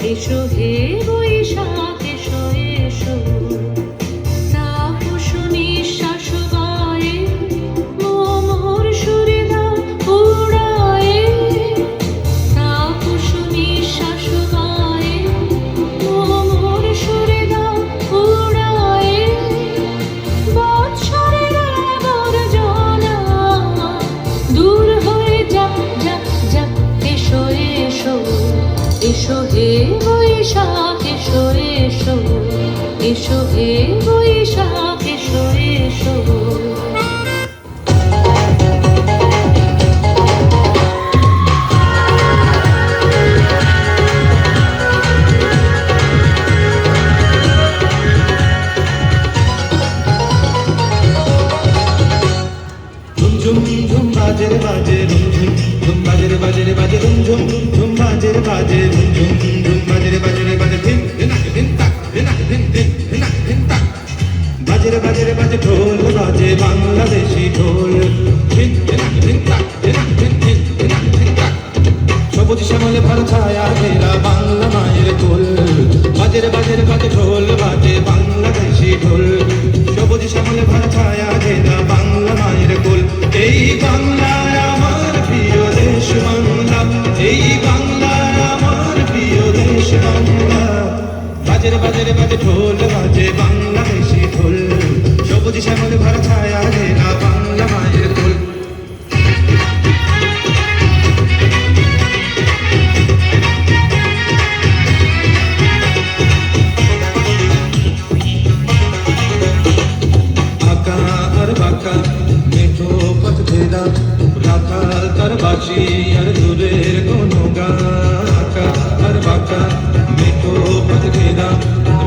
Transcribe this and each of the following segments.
এসো হে বৈশাখ এসো এসো তাপস নিঃশ্বাস গায়ে মোর সুরে দাও উড়ায়ে তাপস নিঃশ্বাস গায়ে মোর সুরে দাও উড়ায়ে বৎসরের আবর্জনা দূর হয়ে যাক যাক যাক এসো এসো এসো হে বৈশাখ এসো এসো এসো হে বৈশাখ এসো এসো ঝুম ঝুম বাজে রে বাজে ঝুম ঝুম বাজে রে বাজে রে বাজে ঝুম ঝুম ঝুম বাজে রে বাজে ঝুম ঝুম ঝুম বাজে রে বাজে ধিন ধিনা ধিন তাক ধিনা ধিন ধিন ধিনা ধিন তাক বাজে রে বাজে ঢোল বাজে বাংলাদেশি ঢোল ধিন ধিনা ধিন তাক ধিনা ধিন ধিন ধিনা ধিন তাক সবুজ শ্যামলে ভরা ছায়া ঘেরা বাংলা মায়ের কোল বাজে রে বাজে ঢোল বাজে বাংলাদেশি ঢোল সবুজ শ্যামলে ভরা ছায়া ঘেরা বাংলা মায়ের কোল এই বাংলায় আমার প্রিয় দেশ বাংলা এই বাংলায় আমার প্রিয় দেশ বাংলা বাজে রে ঢোল বাজে বাংলাদেশি ঢোল সবুজ শ্যামলে ভরা ছায়া ঘেরা বাংলা মায়ের কোল মেঠো পথ ফেরা রাখাল তার বাসি আর দূরের কোনো গান আঁকা আর বাঁকা মেঠো পথ ফেরা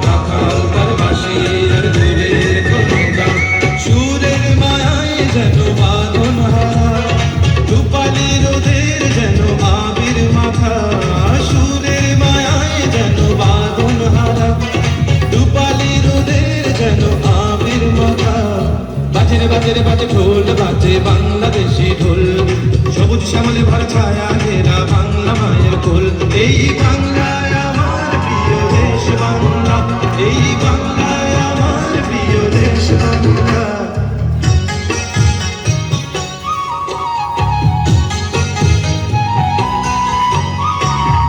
রাখাল তার বাসি আর দূরের কোনো গান সুরের মায়ায় যেন বাঁধন হারা রূপালি রোদের যেন আবির মাখা সুরের মায়ায় যেন বাঁধন হারা রূপালি রোদের যেন আবির মাখা বাজে রে বাজে ঢোল বাজে বাংলাদেশি ঢোল সবুজ শ্যামলে ভরা ছায়া ঘেরা বাংলা মায়ের কোল এই বাংলায় আমার প্রিয় দেশ বাংলা এই বাংলায় আমার প্রিয় দেশ বাংলা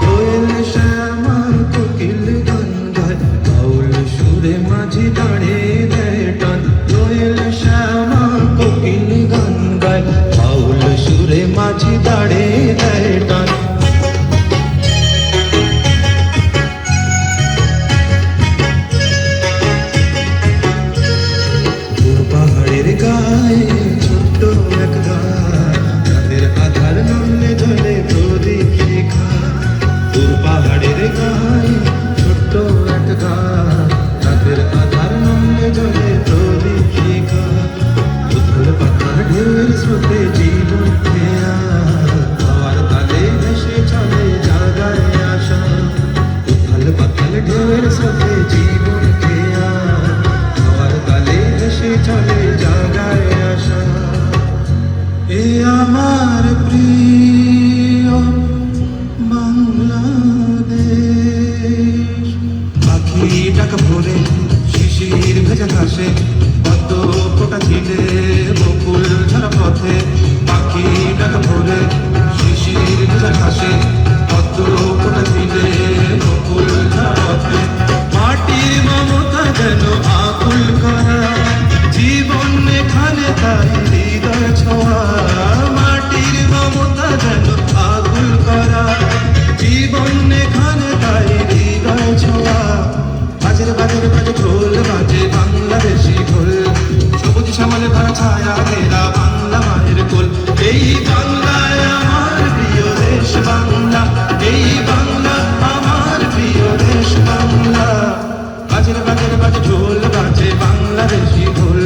কোয়েল শ্যামার কোকিল গান গায় বাউল সুরে মাঝি দাঁড়িয়ে দেয় টান কোয়েল শ্যামা কোকিল গান গায় বাউল সুরে মাঝি দাঁড়িয়ে দেয় টান পাহাড়ের গায়ে ছোট্ট এক গাছ তাদের আধার নলে ঝলে প্রদীপ শিখা তোর পাহাড়ের গায়ে ছোট্ট এক গাছ তাদের আধার নলে ঝলে প্রদীপ শিখা উথল পাথার ঢেউয়ের স্রোতে জীবন খেয়া হাওয়ার তালে ভেসে চলে জাগায় আশা উথল পাথার ঢেউয়ের স্রোতে জীবন খেয়া হাওয়ার তালে ভেসে চলে জাগায় আশা এ আমার প্রিয় বাংলাদেশ পাখি ডাক ভোরে শিশির ভেজা ঘাসে পদ্ম ফোটা ঝিলে বকুল ঝরা পথে পাখি ডাক ভোরে শিশির ভেজা ঘাসে পদ্ম ফোটা ঝিলে বকুল ঝরা পথে মাটির মমতা যেন আকুল করা জীবন এখানে তাই হৃদয় ছোঁয়া মাটির মমতা যেন আকুল করা জীবন এখানে তাই হৃদয় ছোঁয়া বাজে ঢোল বাজে বাংলাদেশি ঢোল সবুজ শ্যামলে ভরা ছায়া ঘেরা বাংলা মায়ের কোল এই বাংলায় আমার প্রিয় দেশ বাংলা এই বাংলা আমার প্রিয় দেশ বাংলা বাজে ঢোল বাজে বাংলাদেশি ঢোল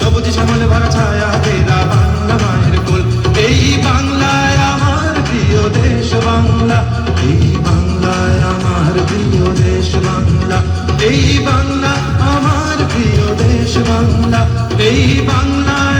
সবুজ শ্যামলে ভরা ছায়া ঘেরা বাংলা মায়ের কোল এই বাংলায় আমার প্রিয় দেশ বাংলা এই বাংলায় আমার প্রিয় দেশ বাংলা এই বাংলা আমার প্রিয় দেশ বাংলা এই বাংলায়